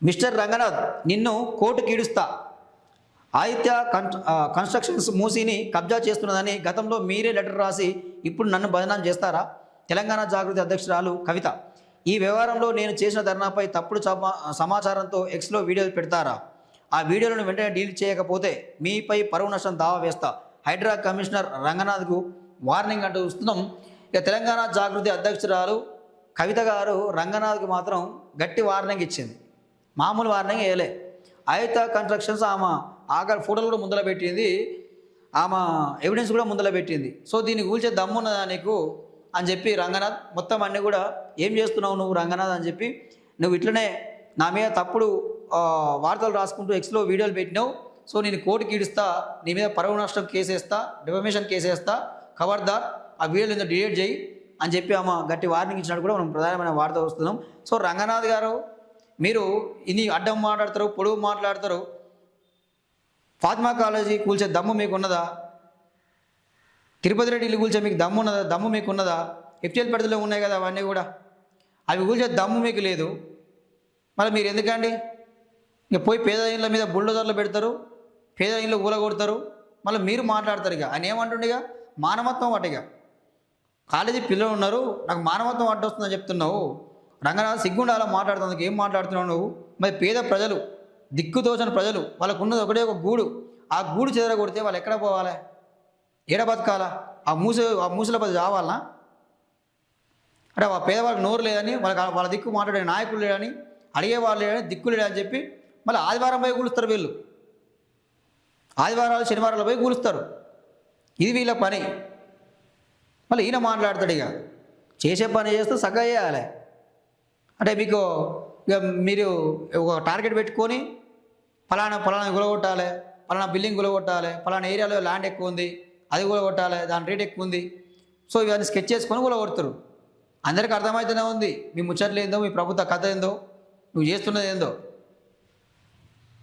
Mister Ranganath, నిన్ను కోర్టుకి ఈడుస్తా. Aditya constructions మూసీని కబ్జా చేస్తున్నదని గతంలో మీరే లెటర్ రాసి ఇప్పుడు నన్ను బదనాం చేస్తారా? తెలంగాణ జాగృతి అధ్యక్షురాలు కవిత. ఈ వ్యవహారంలో నేను చేసిన ధర్నాపై తప్పుడు సమాచారంతో ఎక్స్లో వీడియోలు పెడతారా? ఆ వీడియోలను వెంటనే డిలీట్ చేయకపోతే మీపై పరువు నష్టం దావా వేస్తా. హైడ్రా కమిషనర్ రంగనాథ్కు వార్నింగ్ అంటూ చూస్తున్నాం. ఇక తెలంగాణ జాగృతి అధ్యక్షురాలు కవిత గారు రంగనాథ్కి మాత్రం గట్టి వార్నింగ్ ఇచ్చింది. మామూలు వార్నింగ్ వేయలే. ఆదిత్య కన్స్ట్రక్షన్స్ ఆమె ఫోటోలు కూడా ముందర పెట్టింది, ఆమె ఎవిడెన్స్ కూడా ముందర పెట్టింది. సో దీన్ని కూల్చే దమ్మున్నదా నీకు అని చెప్పి రంగనాథ్ మొత్తం అన్నీ కూడా ఏం చేస్తున్నావు నువ్వు రంగనాథ్ అని చెప్పి, నువ్వు ఇట్లనే నా మీద తప్పుడు వార్తలు రాసుకుంటూ ఎక్స్లో వీడియోలు పెట్టినావు. సో నేను కోర్టుకి ఈడుస్తా, నీ మీద పరువు నష్టం కేసేస్తా, డిఫమేషన్ కేసేస్తా, ఖబర్దార్ ఆ వీడియోలు ఇంకా డిలీట్ చేయి అని చెప్పి ఆమె గట్టి వార్నింగ్ ఇచ్చినట్టు కూడా మనం ప్రధానమైన వార్త వస్తున్నాం. సో రంగనాథ్ గారు, మీరు ఇన్ని అడ్డం మాట్లాడతారు, పొడవు మాట్లాడతారు. ఫాతిమా కాలేజీ కూల్చే దమ్ము మీకు ఉన్నదా? తిరుపతి రెడ్డి ఇల్లు కూల్చే మీకు దమ్ము ఉన్నదా? దమ్ము మీకు ఉన్నదా? ఎఫ్టీఎల్ పరిధిలో ఉన్నాయి కదా అవన్నీ కూడా, అవి కూల్చే దమ్ము మీకు లేదు. మళ్ళీ మీరు ఎందుకండి ఇక పోయి పేద ఇళ్ళ మీద బుల్డోజర్లు పెడతారు, పేద ఇళ్ళు ఊలగొడతారు, మళ్ళీ మీరు మాట్లాడతారు. ఇక ఆయన ఏమంటుండే, ఇక మానవత్వం అటుగా కాలేజీ పిల్లలు ఉన్నారు, నాకు మానవత్వం అడ్డొస్తుందని చెప్తున్నావు. రంగనాథ్ సిగ్గుండా అలా మాట్లాడుతున్నందుకు ఏం మాట్లాడుతున్నావు నువ్వు? మరి పేద ప్రజలు, దిక్కుతోచని ప్రజలు, వాళ్ళకు ఉన్నది ఒకటే ఒక గూడు. ఆ గూడు చెదరగొడితే వాళ్ళు ఎక్కడ పోవాలి? ఏడ బతకాలా? ఆ మూసల పది రావాలనా? అంటే ఆ పేదవాళ్ళకి నోరు లేదని, వాళ్ళ దిక్కు మాట్లాడే నాయకులు లేడని, అడిగేవాళ్ళు లేడని, దిక్కు లేడని చెప్పి మళ్ళీ ఆదివారం పోయి కూలుస్తారు వీళ్ళు. ఆదివారాలు శనివారాలు పోయి కూలుస్తారు. ఇది వీళ్ళ పని. మళ్ళీ ఈయన మాట్లాడతాడు, ఇక చేసే పని చేస్తూ సగ్గా చేయాలి. అంటే మీకు ఇక మీరు ఒక టార్గెట్ పెట్టుకొని ఫలానా గులగొట్టాలి, ఫలానా బిల్డింగ్ గులగొట్టాలి, ఫలానా ఏరియాలో ల్యాండ్ ఎక్కువ ఉంది అది గులగొట్టాలి, దాని రేట్ ఎక్కువ ఉంది. సో ఇవన్నీ స్కెచ్ చేసుకొని గులగొడతారు. అందరికీ అర్థమవుతూనే ఉంది మీ ముచ్చట్లు ఏందో, మీ ప్రభుత్వ కథ ఏందో, నువ్వు చేస్తున్నది ఏందో.